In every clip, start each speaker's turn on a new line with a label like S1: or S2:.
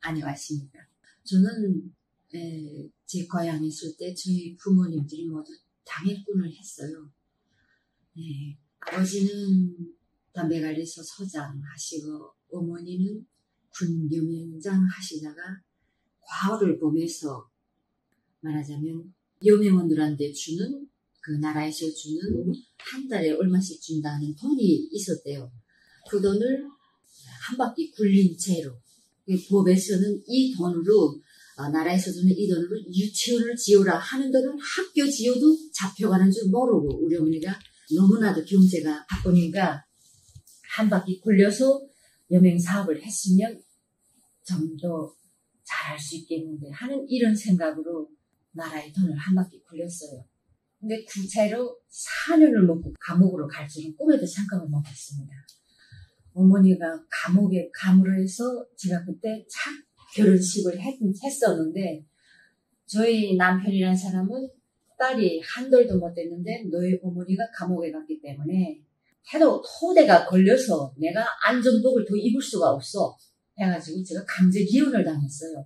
S1: 안녕하십니까. 저는 제 고향에 있을 때 저희 부모님들이 모두 당회꾼을 했어요. 아버지는 담배관리소 소장 하시고 어머니는 군 여명장 하시다가 과오를 보면서 말하자면 여명원들한테 주는 그 나라에서 주는 한 달에 얼마씩 준다는 돈이 있었대요. 그 돈을 한 바퀴 굴린 채로 법에서는 이 돈으로 나라에서 주는 이 돈으로 유치원을 지어라 하는 돈은 학교 지어도 잡혀가는 줄 모르고 우리 어머니가 너무나도 경제가 바쁘니까 한 바퀴 굴려서 여명사업을 했으면 좀 더 잘할 수 있겠는데 하는 이런 생각으로 나라의 돈을 한 바퀴 굴렸어요. 근데 구체로 4년을 먹고 감옥으로 갈 줄은 꿈에도 생각을 못했습니다. 어머니가 감옥에 감으로 해서 제가 그때 참 결혼식을 했었는데 저희 남편이라는 사람은 딸이 한 돌도 못 됐는데 너희 어머니가 감옥에 갔기 때문에 해도 토대가 걸려서 내가 안전복을 더 입을 수가 없어 해가지고 제가 강제 기혼을 당했어요.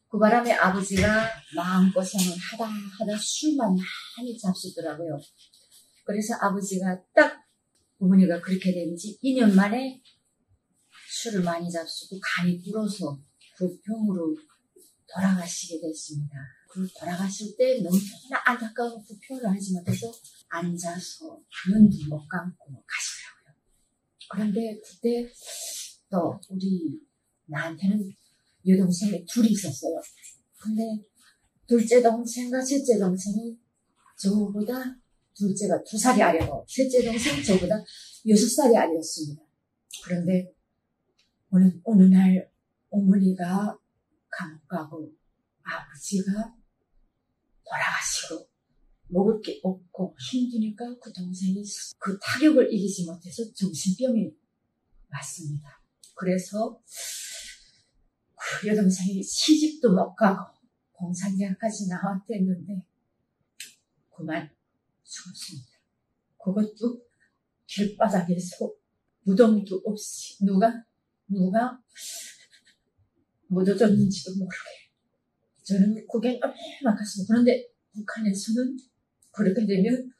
S1: 그 바람에 아버지가 마음고생을 하다 술만 많이 잡수더라고요. 그래서 아버지가 딱 어머니가 그렇게 된 지 2년 만에 술을 많이 잡수고 간이 불어서 그 병으로 돌아가시게 됐습니다. 그 돌아가실 때 너무나 안타까운 그 표현을 하지 못해서 앉아서 눈도 못 감고 가시더라고요. 그런데 그때 또 우리 나한테는 여동생이 둘이 있었어요. 근데 둘째 동생과 셋째 동생이 저보다 둘째가 2살이 아래고 셋째 동생 저보다 6살이 아래였습니다. 그런데 어느 날 어머니가 감옥 가고 아버지가 돌아가시고 먹을 게 없고 힘드니까 그 동생이 그 타격을 이기지 못해서 정신병이 왔습니다. 그래서 그 여동생이 시집도 못 가고 공산대학까지 나왔댔는데 그만 죽었습니다. 그것도 길바닥에서 무덤도 없이 누가 묻어졌는지도 모르게. 저는 그게 얼마나 가슴. 그런데 북한에서는 그렇게 되면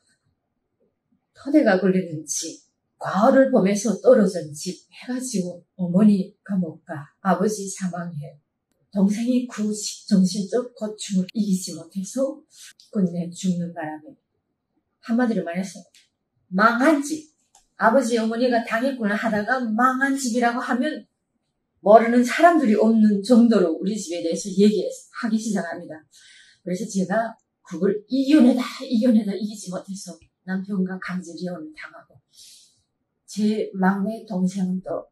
S1: 토대가 걸리는지 과오를 보면서 떨어졌는지 해가지고 어머니 감옥 가 아버지 사망해 동생이 그 정신적 고충을 이기지 못해서 끝내 죽는 바람에 한마디로 말해서 망한 집. 아버지 어머니가 당했구나 하다가 망한 집이라고 하면 모르는 사람들이 없는 정도로 우리 집에 대해서 얘기하기 시작합니다. 그래서 제가 그걸 이겨내다 이기지 못해서 남편과 강제 이혼을 당하고 제 막내 동생은 또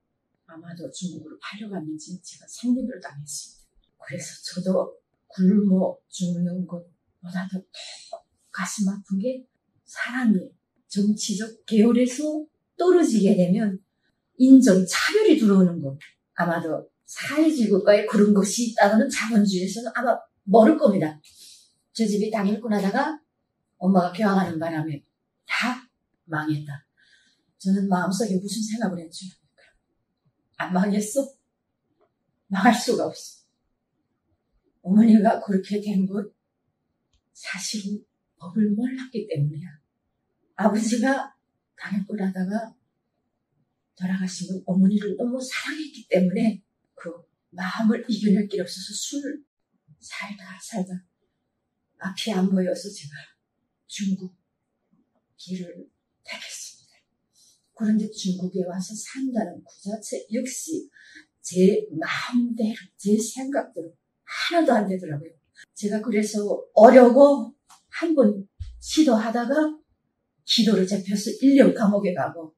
S1: 아마도 중국으로 팔려갔는지 제가 생리를 당했습니다. 그래서 저도 굶어 죽는 것보다도 더 가슴 아픈 게 사람이 정치적 계열에서 떨어지게 되면 인종차별이 들어오는 것. 아마도 사회주의국가에 그런 것이 있다는 자본주의에서는 아마 모를 겁니다. 저 집이 당일꾼 하다가 엄마가 개항하는 바람에 다 망했다. 저는 마음속에 무슨 생각을 했죠? 안 망했어? 망할 수가 없어. 어머니가 그렇게 된 것 사실은 법을 몰랐기 때문이야. 아버지가 당일꾼 하다가 돌아가신 건 어머니를 너무 사랑했기 때문에 그 마음을 이겨낼 길 없어서 술 살다 앞이 안 보여서 제가 중국 길을 택했습니다. 그런데 중국에 와서 산다는 그 자체 역시 제 마음대로 제 생각대로 하나도 안 되더라고요. 제가 그래서 어려고 한 번 시도하다가 기도를 잡혀서 1년 감옥에 가고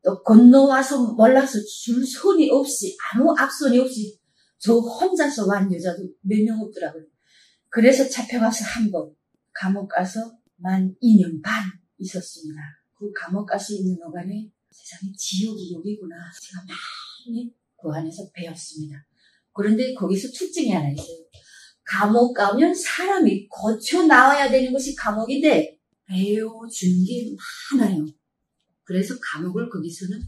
S1: 또 건너와서 몰라서 줄손이 없이 아무 앞손이 없이 저 혼자서 완 여자도 몇 명 없더라고요. 그래서 잡혀가서 한 번 감옥 가서 만 2년 반 있었습니다. 그 감옥 가서 있는 동안에 세상에 지옥이 여기구나 제가 많이 그 안에서 배웠습니다. 그런데 거기서 특징이 하나 있어요. 감옥 가면 사람이 고쳐 나와야 되는 것이 감옥인데 배워준 게 많아요. 그래서 감옥을 거기서는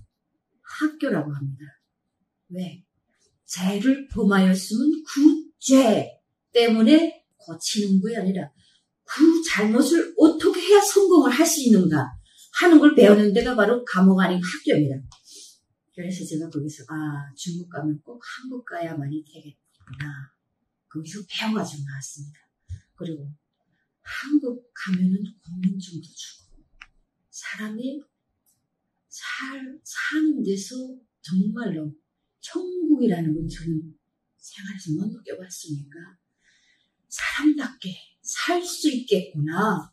S1: 학교라고 합니다. 왜? 죄를 범하였으면 그 죄 때문에 고치는 것이 아니라 그 잘못을 어떻게 해야 성공을 할 수 있는가 하는 걸 배우는 데가 바로 감옥 아닌 학교입니다. 그래서 제가 거기서 중국 가면 꼭 한국 가야만이 되겠구나. 거기서 배워가지고 나왔습니다. 그리고 한국 가면은 공민증도 주고 사람이 사는 데서 정말로 천국이라는 건 저는 생활에서 못 느껴봤으니까 사람답게 살 수 있겠구나.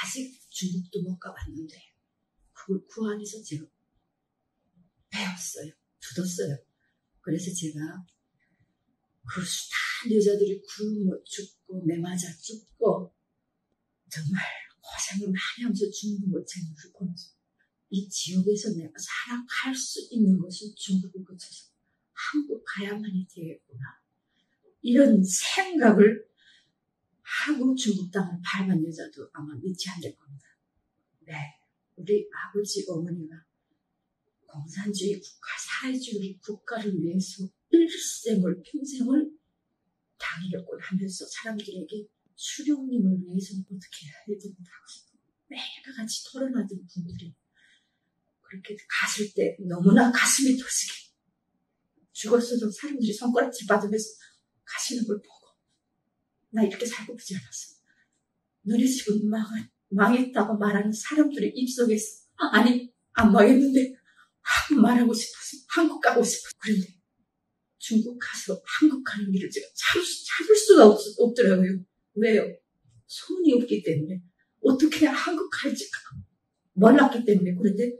S1: 아직 중국도 못 가봤는데 그걸 그 안에서 제가 배웠어요. 두었어요. 그래서 제가 그 수많은 여자들이 굶어 죽고 매맞아 죽고 정말 고생을 많이 하면서 죽는 걸 제가 보면서 이 지옥에서 내가 살아갈 수 있는 것이 중국을 거쳐서 한국 가야만이 되겠구나. 이런 생각을 하고 중국 땅을 밟은 여자도 아마 믿지 않을 겁니다. 네, 우리 아버지 어머니가 공산주의 국가, 사회주의 국가를 위해서 일생을 평생을 당일을 하면서 사람들에게 수령님을 위해서는 어떻게 해야 된다고 매일같이 토론하던 분들이 그렇게 갔을 때 너무나 가슴이 터지게 죽었어도 사람들이 손가락질 받으면서 가시는 걸 보고 나 이렇게 살고 보지 않았어. 너네 집은 망했다고 말하는 사람들의 입속에서 아니 안 망했는데 한국 말하고 싶어서 한국 가고 싶어서 그런데 중국 가서 한국 가는 길을 제가 찾을 수가 없더라고요. 왜요? 손이 없기 때문에 어떻게 해야 한국 갈지 몰랐기 때문에. 그런데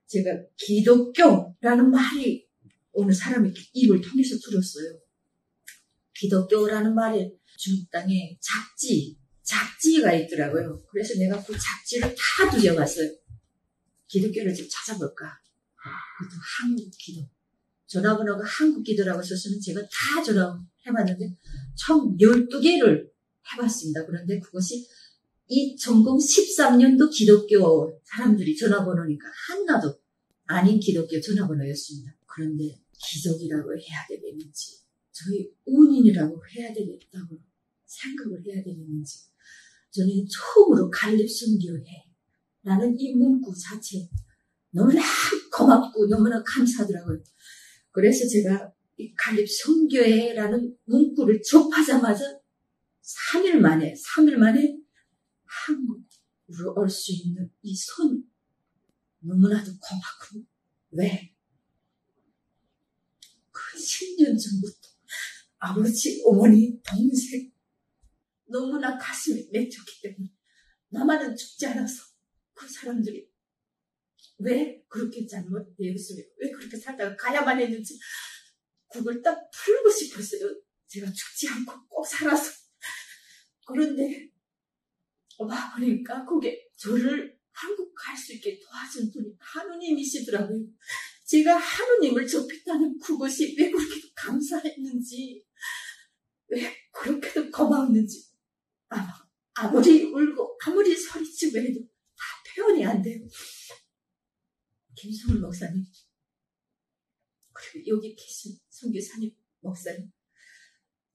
S1: 제가 기독교라는 말이 어느 사람의 입을 통해서 들었어요. 기독교라는 말에 중국 땅에 잡지가 있더라고요. 그래서 내가 그 잡지를 다 뒤져봤어요. 기독교를 좀 찾아볼까. 그것도 한국 기도. 전화번호가 한국 기도라고 썼으면 제가 다 전화해봤는데 총 12개를 해봤습니다. 그런데 그것이 2013년도 기독교 사람들이 전화번호니까 하나도 아닌 기독교 전화번호였습니다. 그런데 기적이라고 해야 되겠는지 저희 운인이라고 해야 되겠다고 생각을 해야 되겠는지 저는 처음으로 갈립선교회라는 이 문구 자체 너무나 고맙고 너무나 감사하더라고요. 그래서 제가 이 갈립선교회라는 문구를 접하자마자 3일 만에 한국으로 올 수 있는 이 손 너무나도 고맙고 왜? 그 10년 전부터 아버지, 어머니, 동생 너무나 가슴이 맺혔기 때문에 나만은 죽지 않아서 그 사람들이 왜 그렇게 잘못되었으며 왜 그렇게 살다가 가야만 했는지 그걸 딱 풀고 싶었어요. 제가 죽지 않고 꼭 살아서. 그런데 와보니까 그게 저를 한국 갈 수 있게 도와준 분이 하느님이시더라고요. 제가 하느님을 접했다는 그것이 왜 그렇게 감사했는지 왜 그렇게도 고마웠는지 아무리 울고 아무리 소리치고 해도 다 표현이 안 돼요. 김성훈 목사님 그리고 여기 계신 선교사님 목사님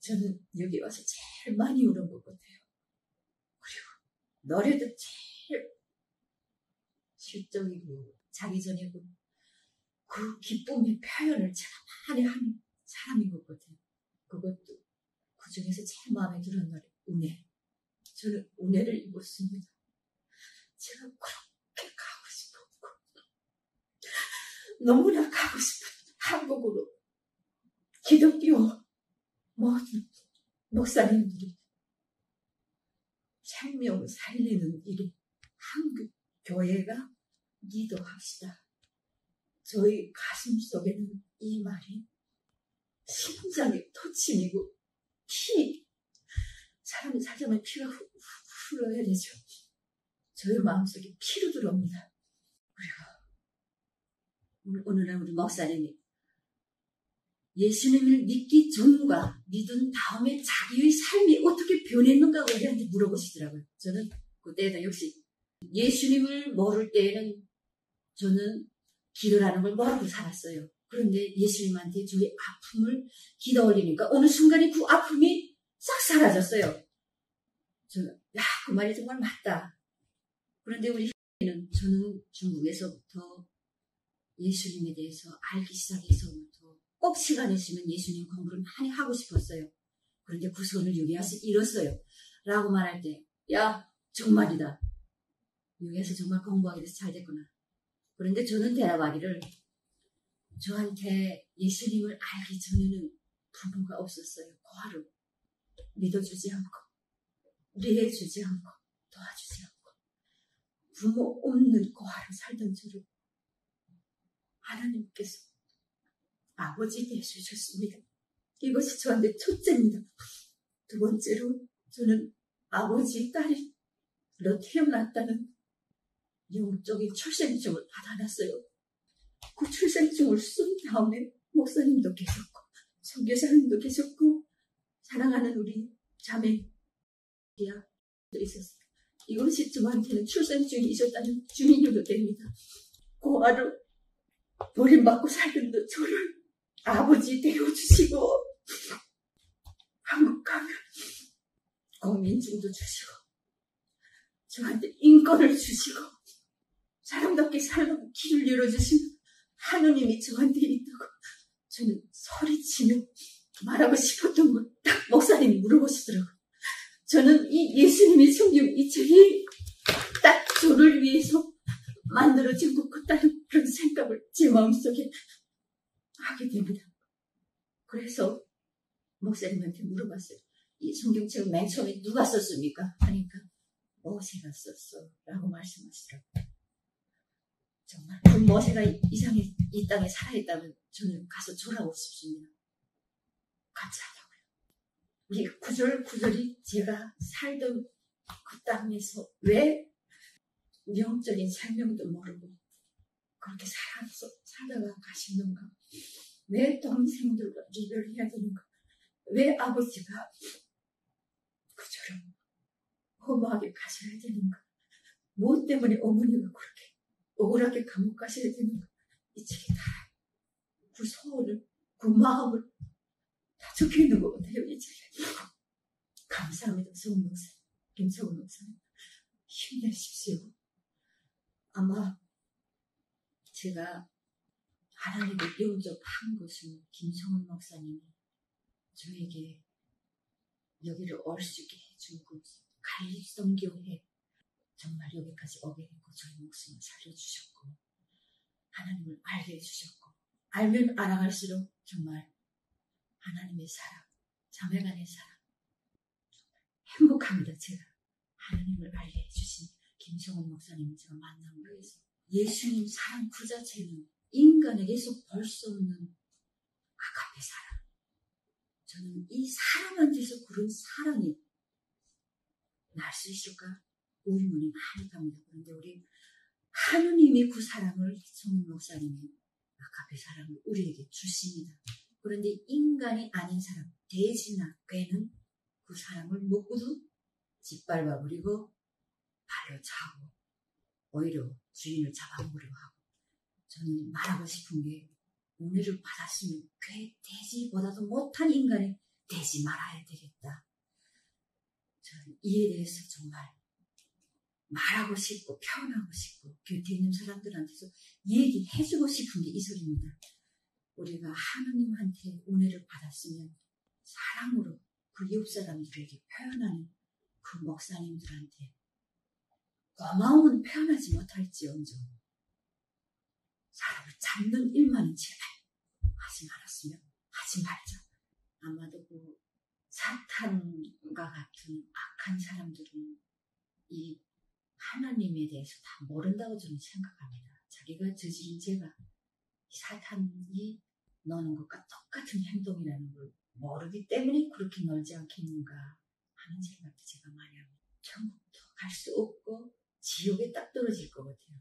S1: 저는 여기 와서 제일 많이 울은 것 같아요. 그리고 노래도 제일 실적이고 자기전이고 그 기쁨의 표현을 제가 많이 하는 사람인 것 같아요. 그것도 그 중에서 제일 마음에 들었던 노래 은혜. 저는 은혜를 입었습니다. 제가 그렇게 가고 싶었고 너무나 가고 싶은 한국으로 기독교 모든 목사님들이 생명을 살리는 일이 한국 교회가 기도합시다. 저희 가슴 속에는 이 말이 심장의 터침이고 사람이 살자면 피가 흘러야 되죠. 저희 마음속에 피로 들어옵니다. 그리고 오늘 우리 목사님이 예수님을 믿기 전과 믿은 다음에 자기의 삶이 어떻게 변했는가 우리한테 물어보시더라고요. 저는 그때도 역시 예수님을 모를 때에는 저는 기도라는 걸 모르고 살았어요. 그런데 예수님한테 저희 아픔을 기도 올리니까 어느 순간에 그 아픔이 싹 사라졌어요. 저는 그 말이 정말 맞다. 그런데 우리 저는 중국에서부터 예수님에 대해서 알기 시작해서부터 꼭 시간 있으면 예수님 공부를 많이 하고 싶었어요. 그런데 그 소원을 여기와서 잃었어요. 라고 말할 때 정말이다. 여기에서 정말 공부하게 돼서 잘 됐구나. 그런데 저는 대답하기를 저한테 예수님을 알기 전에는 부모가 없었어요. 고아로 믿어주지 않고 이해해주지 않고 도와주지 않고 부모 없는 고아로 살던 저를 하나님께서 아버지 되어주셨습니다. 이것이 저한테 첫째입니다. 두 번째로 저는 아버지 딸로 태어났다는 영적인 출생증을 받아놨어요. 그 출생증을 쓴 다음에 목사님도 계셨고 선교사님도 계셨고 사랑하는 우리 자매야 있었어요. 이것이 저한테는 출생증이 있었다는 주민으로 됩니다. 고아로 버림받고 살던 저를 아버지 되어주시고 한국 가면 국민증도 주시고 저한테 인권을 주시고 사람답게 살라고 길을 열어주시는 하느님이 저한테 있다고 저는 소리치며 말하고 싶었던 걸 딱 목사님이 물어보시더라고요. 저는 이 예수님이 섬긴 이 책이 딱 저를 위해서 만들어진 것 같다는 그런 생각을 제 마음속에 하게 됩니다. 그래서 목사님한테 물어봤어요. 이 성경책을 맨 처음에 누가 썼습니까? 하니까 모세가 썼어 라고 말씀하시더라고요. 정말 그 모세가 이 땅에 살아있다면 저는 가서 졸하고 싶습니다. 감사하다고요. 이 구절구절이 제가 살던 그 땅에서 왜 영적인 생명도 모르고 그렇게 살다가 가시는가? 왜 동생들과 리더를 해야 되는가? 왜 아버지가 그처럼 허무하게 가셔야 되는가? 무엇 때문에 어머니가 그렇게 억울하게 감옥 가셔야 되는가? 이 책에 다 그 소원을, 그 마음을 다 적혀 있는 것 같아요, 이 책에. 감사합니다, 서훈 목사, 김서훈 목사님. 힘내십시오. 아마 제가 하나님을 영접한 것은 김성훈 목사님이 저에게 여기를 올 수 있게 해준 그 갈립성교회 정말 여기까지 오게 됐고 저희 목숨을 살려주셨고 하나님을 알게 해주셨고 알면 알아갈수록 정말 하나님의 사랑, 자매간의 사랑 행복합니다. 제가 하나님을 알게 해주신 김성훈 목사님을 제가 만난 거에서 예수님 사랑 그 자체는 인간에게서 볼 수 없는 아가페 사랑. 저는 이 사람한테서 그런 사랑이 날 수 있을까? 의문이 많이 갑니다. 그런데 우리 하느님이 그 사랑을 성훈 목사님이 아가페 사랑을 우리에게 주십니다. 그런데 인간이 아닌 사람, 돼지나 꾀는 그 사랑을 먹고도 짓밟아버리고 발로 차고 오히려 주인을 잡아먹으려고 하고 저는 말하고 싶은 게 은혜를 받았으면 꽤 돼지보다도 못한 인간이 되지 말아야 되겠다. 저는 이에 대해서 정말 말하고 싶고 표현하고 싶고 곁에 있는 사람들한테서 얘기해주고 싶은 게 이 소리입니다. 우리가 하느님한테 은혜를 받았으면 사랑으로 그 옆 사람들에게 표현하는 그 목사님들한테 고마움은 표현하지 못할지언정 사람을 잡는 일만은 제발 하지 말았으면 하지 말자. 아마도 그 사탄과 같은 악한 사람들은 이 하나님에 대해서 다 모른다고 저는 생각합니다. 자기가 저지른 죄가 사탄이 노는 것과 똑같은 행동이라는 걸 모르기 때문에 그렇게 놀지 않겠는가 하는 생각도 제가 많이 합니다. 천국도 갈 수 없고 지옥에 딱 떨어질 것 같아요.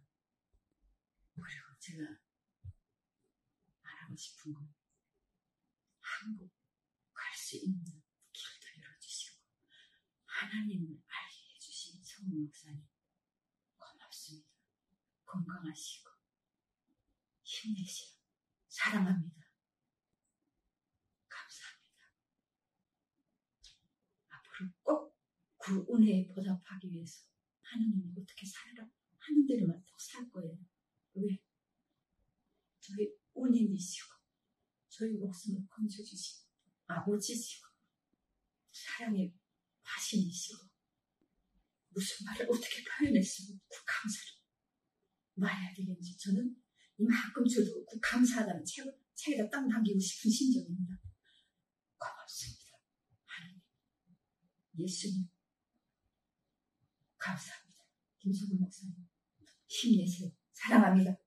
S1: 그리고 제가 말하고 싶은 건 한국 갈 수 있는 길도 열어주시고 하나님을 알게 해주신 성훈 목사님 고맙습니다. 건강하시고 힘내시고 사랑합니다. 감사합니다. 앞으로 꼭 그 은혜에 보답하기 위해서 하나님이 어떻게 살아라 하는 대로만 더 살 거예요. 왜? 저희 은인이시고 저희 목숨을 건져주시고 아버지시고 사랑의 화신이시고 무슨 말을 어떻게 표현했으면 그 감사를 말해야 되겠는지 저는 이만큼 저도 그 감사하다는 책에다 딱 남기고 싶은 심정입니다. 고맙습니다. 하나님, 예수님 감사합니다. 김성근 목사님 힘내세요. 사랑합니다.